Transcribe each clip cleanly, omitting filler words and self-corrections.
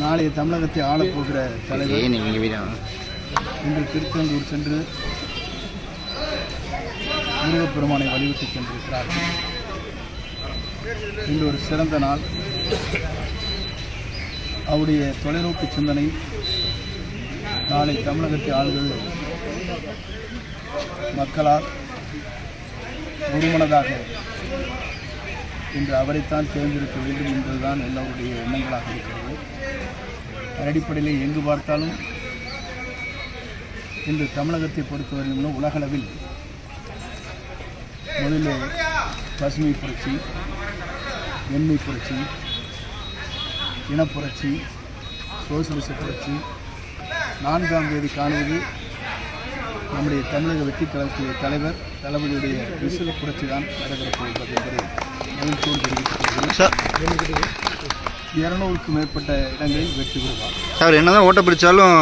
நாளைய தமிழகத்தை ஆளப்போகிற தலைவர் இன்று திருச்செந்தூர் சென்று முருகப்பெருமானை வழிபட்டு சென்றிருக்கிறார்கள். இன்று ஒரு சிறந்த நாள். அவருடைய தொலைநோக்கு சிந்தனை நாளை தமிழகத்தை ஆளுவது மக்களால் ஒருமனதாக இன்று அவரைத்தான் தேர்ந்தெடுக்க வேண்டும் என்பதுதான் எல்லோருடைய எண்ணங்களாக இருக்கிறது. அடிப்படையில் எங்கு பார்த்தாலும் இன்று தமிழகத்தை பொறுத்தவரையிலும் உலகளவில் முதலில் பசுமை புரட்சி, எண்ணெய் புரட்சி, இனப்புரட்சி, சோசியலிச புரட்சி, 4ஆம் தேதி காணுவது நம்முடைய தமிழக வெற்றி கழகத்துடைய தலைவர் தளபதியுடைய விசில புரட்சி தான் நடைபெறப் போகிறது என்பதை மகிழ்ச்சியோடு தெரிவித்துள்ளது. 200க்கும் மேற்பட்ட இடங்களில் வெற்றி பெறுவார். சார் என்னதான் ஓட்ட பிடிச்சாலும்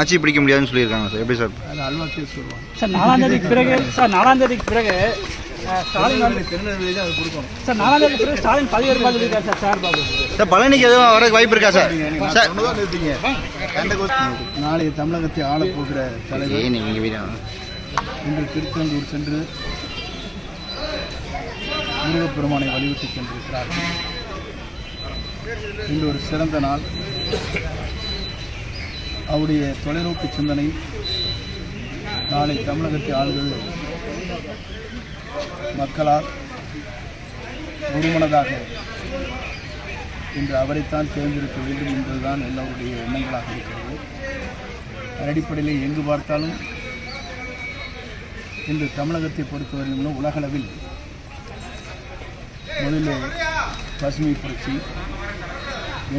ஆட்சி பிடிக்க முடியாதுன்னு சொல்லியிருக்காங்க சார். எப்படி சார்? அது அல்வா கேஸ் சொல்லுவாங்க சார். 4ஆம் தேதிக்கு பிறகு ஸ்டாலின் திருநெல்வேலியில் அது கொடுக்கணும் சார். 4ஆம் தேதிக்கு பிறகு ஸ்டாலின் பதவியேற்பார் சொல்லியிருக்காரு சார். சார் பாபு சார் பழனிக்கு எதுவும் வர வாய்ப்பு இருக்கா சார்? சார் நாளைய தமிழகத்தை ஆளப்போகிற தலைவர் இன்று திருச்செந்தூர் சென்று முருகப்பெருமானை வழிபட்டு சென்றிருக்கிறார்கள். இன்று ஒரு சிறந்த நாள். அவருடைய தொலைநோக்கு சிந்தனை நாளை தமிழகத்தை ஆளுவது மக்களால் ஒருமனதாக இன்று அவரைத்தான் தேர்ந்தெடுக்க வேண்டும் என்பதுதான் எல்லோருடைய எண்ணங்களாக இருக்கிறது. அடிப்படையில் எங்கு பார்த்தாலும் இன்று தமிழகத்தை பொறுத்தவரையிலும் உலகளவில் முதலில் பசுமை புரட்சி,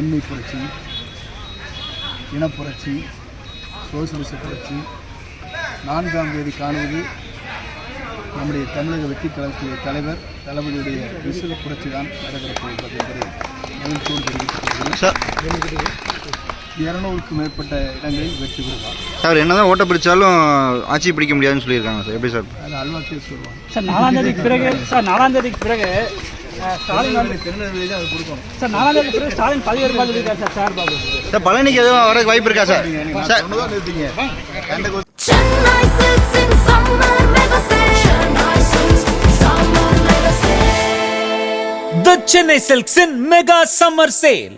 எண்ணெய் புரட்சி, இனப்புரட்சி, சோசியலிச புரட்சி, 4ஆம் தேதி காணுவது நம்முடைய தமிழக வெற்றி கழகத்துடைய தலைவர் தளபதியுடைய விசில புரட்சி தான் நடைபெறப் போகிறது என்பதை மகிழ்ச்சியோடு தெரிவித்துள்ளது. 200க்கும் மேற்பட்ட இடங்களில் வெற்றி பெறுவார். சார் என்னதான் ஓட்ட பிடிச்சாலும் ஆட்சி பிடிக்க முடியாதுன்னு சொல்லியிருக்காங்க சார். எப்படி சார்? அது அல்வா கேஸ் சொல்லுவாங்க சார். 4ஆம் தேதிக்கு பிறகு ஸ்டாலின் திருநெல்வேலியில் அது கொடுக்கணும் சார். 4ஆம் தேதிக்கு பிறகு ஸ்டாலின் பதவியேற்பார் சொல்லியிருக்காரு சார். சார் பாபு சார் பழனிக்கு எதுவும் வர வாய்ப்பு இருக்கா sir? Sir The Chennai Silks in Mega Summer Sale.